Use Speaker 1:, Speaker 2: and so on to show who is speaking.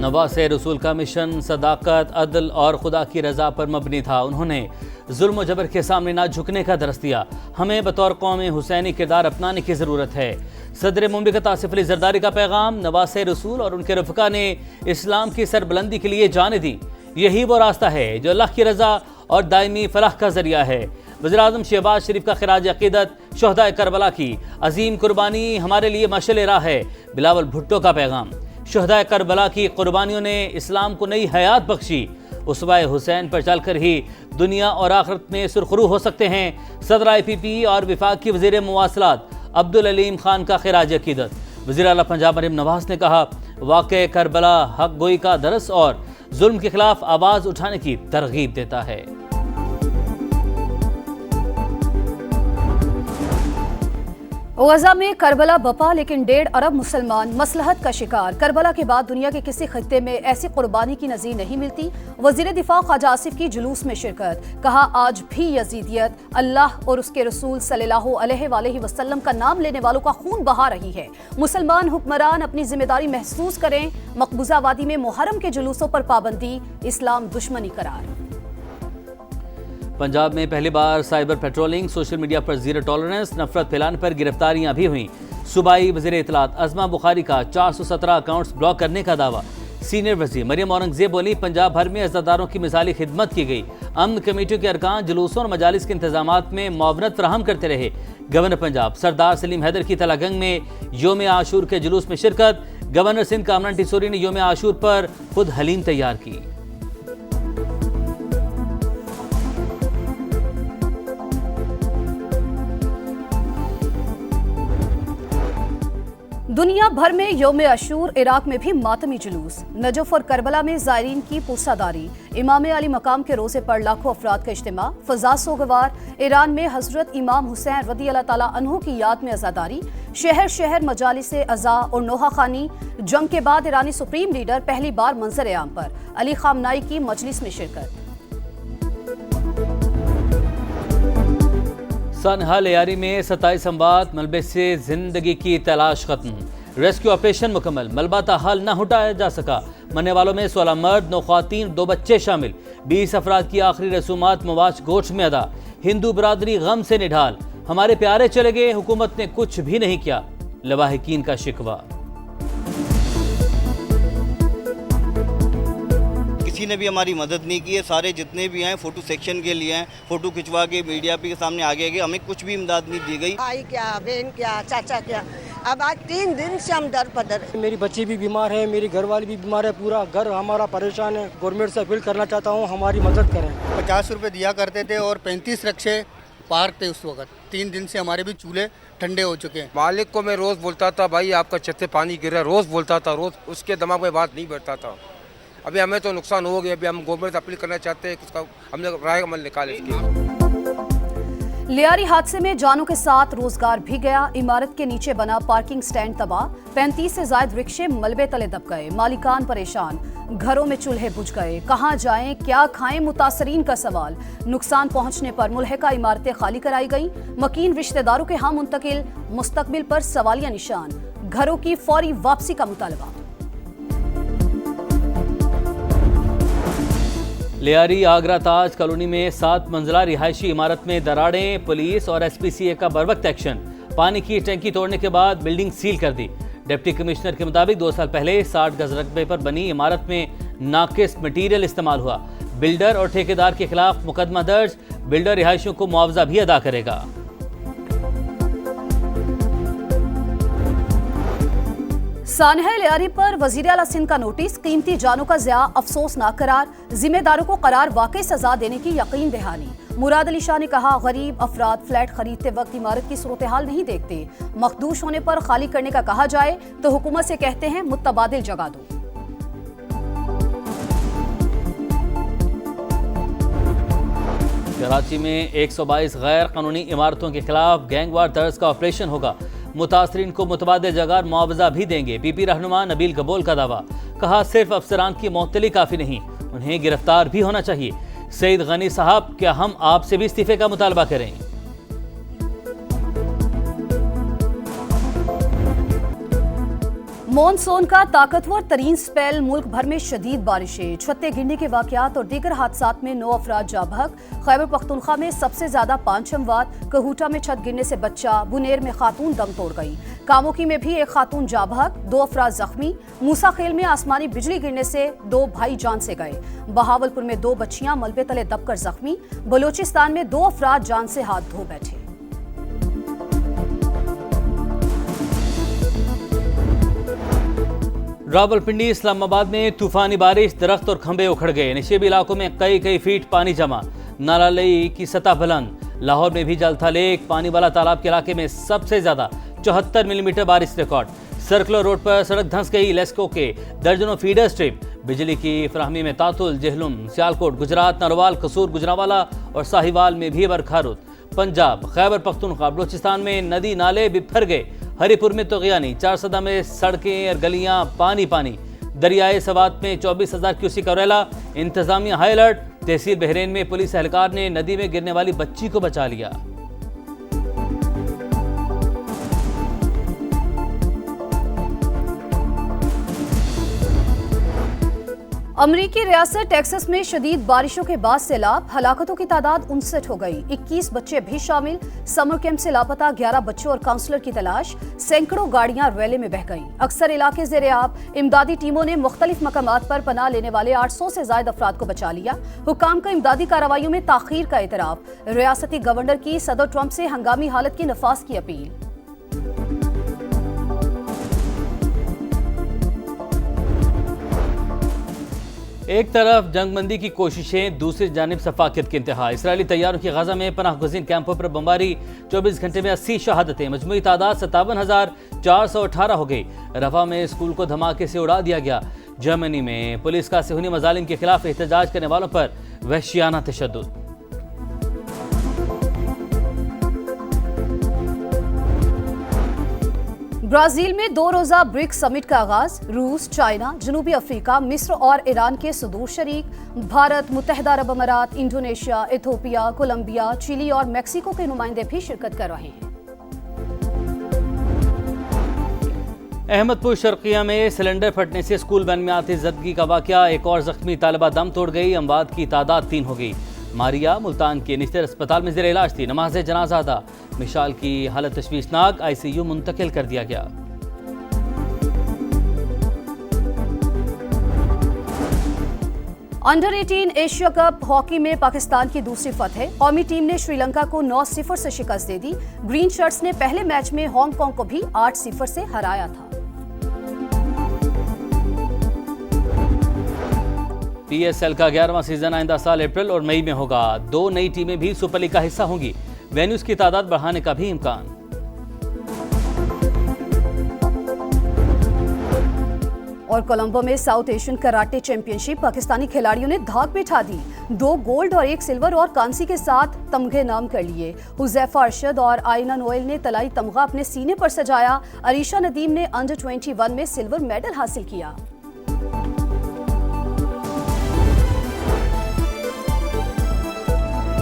Speaker 1: नवासे रसूल का मिशन सदाकत, अदल और खुदा की रजा पर मबनी था। उन्होंने जुल्म जबर के सामने ना झुकने का दरस दिया। हमें बतौर कौम हुसैनी किरदार अपनाने की ज़रूरत है। सदर मुमलिकत आसिफ अली जरदारी का पैगाम, नवासे रसूल और उनके रफ़का ने इस्लाम की सरबुलंदी के लिए जाने दी। यही वो रास्ता है जो अल्लाह की रजा और दायमी फलाह का जरिया है। वज़ीर आज़म शहबाज शरीफ का खिराज अक़ीदत, शुहदाए करबला की अजीम कुर्बानी हमारे लिए मशाल राह है। बिलावल भुट्टो का पैगाम, शुहदाए करबला की कुर्बानियों ने इस्लाम को नई हयात बख्शी। उसवाए हुसैन पर चलकर ही दुनिया और आखिरत में सुरखरू हो सकते हैं। सदर IPP और विफाक की वज़ीर मवासलात अब्दुल अलीम खान का खिराज अक़ीदत। वज़ीर आला पंजाब मरीम नवाज ने कहा, वाक़े करबला हक गोई का दरस और जुल्म के खिलाफ आवाज़ उठाने की तरगीब देता है।
Speaker 2: गज़ा में करबला बपा, लेकिन 1.5 अरब मुसलमान मसलहत का शिकार। करबला के बाद दुनिया के किसी खित्ते में ऐसी कुर्बानी की नज़ीर नहीं मिलती। वज़ीर दिफा ख्वाजा आसिफ की जुलूस में शिरकत। कहा, आज भी यजीदियत अल्लाह और उसके रसूल सल्लल्लाहु अलैहि वसल्लम का नाम लेने वालों का खून बहा रही है। मुसलमान हुक्मरान अपनी जिम्मेदारी महसूस करें। मकबूजा वादी में मुहर्रम के जुलूसों पर पाबंदी, इस्लाम दुश्मनी करार।
Speaker 1: पंजाब में पहली बार साइबर पेट्रोलिंग, सोशल मीडिया पर जीरो टॉलरेंस, नफरत फैलाने पर गिरफ्तारियां भी हुई। सूबाई वज़ीर इत्तलात अज़मा बुखारी का 417 अकाउंट्स ब्लॉक करने का दावा। सीनियर वज़ीर मरियम औरंगज़ेब बोली, पंजाब भर में अज़ादारों की मिसाली खिदमत की गई। अमन कमेटियों के अरकान जुलूसों और मजालिस के इंतजामात में मुआवनत फराहम करते रहे। गवर्नर पंजाब सरदार सलीम हैदर की तलागंग में योम आशूर के जुलूस में शिरकत। गवर्नर सिंध कामरान टिसोरी ने योम आशूर पर खुद हलीम तैयार की।
Speaker 2: दुनिया भर में यौम अशूर, इराक में भी मातमी जुलूस। नजफ और करबला में ज़ायरीन की पुरसादारी। इमाम अली मकाम के रोज़े पर लाखों अफराद का इज्तिमा। फ़ज़ा सोगवार। ईरान में हज़रत इमाम हुसैन रज़ी अल्लाह ताला अन्हु की याद में अज़ादारी। शहर शहर मजालिस अज़ा और नोहा खानी। जंग के बाद ईरानी सुप्रीम लीडर पहली बार मंजर आम पर। अली ख़ामनाई की मजलिस में शिरकत।
Speaker 1: सनहा लियारी में 27 अमवात, मलबे से जिंदगी की तलाश खत्म। रेस्क्यू ऑपरेशन मुकम्मल, मलबा ताहाल न हटाया जा सका। मरने वालों में 16 मर्द, 9 ख़वातीन, 2 बच्चे शामिल। 20 अफराद की आखिरी रसूमात मवाज गोश में अदा। हिंदू बरादरी गम से निढाल। हमारे प्यारे चले गए, हुकूमत ने कुछ भी नहीं किया। लवाहिकीन का शिकवा।
Speaker 3: किसी ने भी हमारी मदद नहीं की है। सारे जितने भी हैं फ़ोटो सेक्शन के लिए हैं, फ़ोटो खिंचवा के मीडिया के सामने आगे गए, हमें कुछ भी इमदाद नहीं दी गई।
Speaker 4: भाई क्या, बहन क्या, चाचा क्या, अब आज 3 दिन से हम दर पदर।
Speaker 5: मेरी बच्ची भी बीमार है, मेरी घरवाली भी बीमार है, पूरा घर हमारा परेशान है। गवर्नमेंट से अपील करना चाहता हूँ, हमारी मदद करें।
Speaker 6: 50 रुपये दिया करते थे और 35 रक्षे पार्क थे उस वक्त। 3 दिन से हमारे भी चूल्हे ठंडे हो चुके हैं।
Speaker 7: मालिक को मैं रोज़ बोलता था, भाई आपका छत से पानी गिर रहा है, रोज़ बोलता था, रोज़ उसके दिमाग में बात नहीं बैठता था। अभी हमें तो नुकसान हो गया। अभी हम गवर्नमेंट से अपील करना चाहते हैं कि उसका हमने राय अमल निकाले इसकी।
Speaker 2: लियारी हादसे में जानों के साथ रोजगार भी गया। इमारत के नीचे बना पार्किंग स्टैंड तबाह। 35 से ज्यादा रिक्शे मलबे तले दब गए। मालिकान परेशान। घरों में चूल्हे बुझ गए। कहां जाएं, क्या खाएं, मुतासरीन का सवाल। नुकसान पहुंचने पर मुल्हिका इमारतें खाली कराई गई। मकीन रिश्तेदारों के यहाँ मुंतकिल। मुस्तकबिल पर सवालिया निशान। घरों की फौरी वापसी का मुतालबा।
Speaker 1: लियारी आगरा ताज कॉलोनी में 7 मंजिला रिहायशी इमारत में दरारें। पुलिस और SPCA का बरवक्त एक्शन। पानी की टंकी तोड़ने के बाद बिल्डिंग सील कर दी। डिप्टी कमिश्नर के मुताबिक 2 साल पहले 60 गज रकबे पर बनी इमारत में नाकिस मटीरियल इस्तेमाल हुआ। बिल्डर और ठेकेदार के खिलाफ मुकदमा दर्ज। बिल्डर रिहायशियों को मुआवजा भी अदा करेगा।
Speaker 2: सानहा लियारी पर वजीर आला सिंध का नोटिस। कीमती जानों का ज़िया, अफसोसनाक करार। जिम्मेदारों को करार वाकई सजा देने की यकीन दहानी। मुराद अली शाह ने कहा, गरीब अफराद फ्लैट खरीदते वक्त इमारत की सूरत हाल नहीं देखते। मखदूश होने पर खाली करने का कहा जाए तो हुकूमत से कहते हैं मुतबादिल जगह दो।
Speaker 1: कराची में 122 गैर कानूनी इमारतों के खिलाफ गैंगवार तर्ज का ऑपरेशन होगा। मुतासरीन को मुतबादिल जगह मुआवजा भी देंगे। PP रहनुमा नबील कबोल का दावा। कहा, सिर्फ अफसरान की मुअत्तली काफ़ी नहीं, उन्हें गिरफ्तार भी होना चाहिए। सईद गनी साहब, क्या हम आपसे भी इस्तीफे का मुतालबा करें?
Speaker 2: मॉनसून का ताकतवर तरीन स्पेल, मुल्क भर में शदीद बारिशें, छत्ते गिरने के वाकयात और दीगर हादसात में 9 अफराद जाँ बहक। खैबर पख्तूनख्वा में सबसे ज्यादा 5 अमवात, कहूटा में छत गिरने से बच्चा, बुनेर में खातून दम तोड़ गई, कामोकी में भी एक खातून जाँ बहक, 2 अफराद जख्मी, मूसा खेल में आसमानी बिजली गिरने से 2 भाई जान से गए, बहावलपुर में 2 बच्चियां मलबे तले दबकर जख्मी, बलोचिस्तान में 2 अफराद जान से हाथ धो बैठे।
Speaker 1: रावलपिंडी इस्लामाबाद में तूफानी बारिश, दरख्त और खंभे उखड़ गए, निचेबी इलाकों में कई फीट पानी जमा, नाला लई की सतह बुलंद। लाहौर में भी जलथा लेक, पानी वाला तालाब के इलाके में सबसे ज्यादा 74 मिलीमीटर बारिश रिकॉर्ड। सर्कुलर रोड पर सड़क धंस गई, लेस्को के दर्जनों फीडर स्ट्रिप, बिजली की फराहमी में तातुल, जहलुम, सियालकोट, गुजरात, नरवाल, कसूर, गुजरावाला और साहिवाल में भी बरखारुद। पंजाब, खैबर पख्तूनख्वा, बलोचिस्तान में नदी नाले बिफर गए, हरिपुर में तोगयानी, 4 सदा में सड़कें और गलियां पानी। दरियाए सवात में 24,000 क्यूसिक औरेला, इंतजामिया हाई अलर्ट। तहसील बहरेन में पुलिस एहलकार ने नदी में गिरने वाली बच्ची को बचा लिया।
Speaker 2: अमरीकी रियासत टेक्सास में शदीद बारिशों के बाद सैलाब, हलाकतों की तादाद 59 हो गई, 21 बच्चे भी शामिल। समर कैंप से लापता 11 बच्चों और काउंसलर की तलाश, सैकड़ों गाड़ियां रैले में बह गईं। अक्सर इलाके ज़ेर-ए-आब, इमदादी टीमों ने मुख्तलिफ मकामात पर पनाह लेने वाले 800 से ज्यादा अफराद को बचा लिया। हुकाम का इमदादी कार्रवाइयों में ताखीर का एतराफ, रियासती गवर्नर की सदर ट्रंप से हंगामी हालत की नफाज की अपील।
Speaker 1: एक तरफ जंगबंदी की कोशिशें, दूसरी जानिब सफाकियत की इंतहा। इसराइली तैयारों की गजा में पनाह गुज़ीन कैंपों पर बमबारी, 24 घंटे में 80 शहादतें, मजमूई तादाद 57,418 हो गई। रफा में स्कूल को धमाके से उड़ा दिया गया। जर्मनी में पुलिस का सेहूनी मजालिम के खिलाफ एहतजाज करने वालों पर वहशियाना तशद्दुद।
Speaker 2: ब्राजील में 2 रोजा ब्रिक्स समिट का आगाज, रूस, चाइना, जनूबी अफ्रीका, मिस्र और ईरान के सुदूर शरीक, भारत, मुत्तहिदा अरब अमारात, इंडोनेशिया, इथियोपिया, कोलंबिया, चिली और मेक्सिको के नुमाइंदे भी शिरकत कर रहे हैं।
Speaker 1: अहमदपुर शर्किया में सिलेंडर फटने से स्कूल वैन में आती जदगी का वाकया, एक और जख्मी तालिबा दम तोड़ गई, अमवात की तादाद 3 हो गई। मारिया मुल्तान के निश्तर अस्पताल में ज़ेर इलाज थी, नमाज जनाजा अदा। मिशाल की हालत तशवीशनाक, ICU मुंतकिल कर दिया गया।
Speaker 2: अंडर 18 एशिया कप हॉकी में पाकिस्तान की दूसरी फतह, कौमी टीम ने श्रीलंका को 9-0 से शिकस्त दे दी। ग्रीन शर्ट्स ने पहले मैच में हांगकांग को भी 8-0 से हराया था।
Speaker 1: PSL का 11वां सीजन आइंदा साल अप्रैल और मई में होगा। 2 नई टीमें भी सुपर लीग का हिस्सा होंगी। वेन्यूज की तादाद बढ़ाने का भी इम्कान।
Speaker 2: और कोलंबो में south Asian karate championship, Pakistani खिलाड़ियों ने धाक बिठा दी। 2 गोल्ड और 1 सिल्वर और कांसी के साथ तमगे नाम कर लिए। हुजैफा अरशद और आइना नोएल ने तलाई तमगा अपने सीने पर सजाया। अरीशा नदीम ने अंडर 21 में सिल्वर मेडल हासिल किया।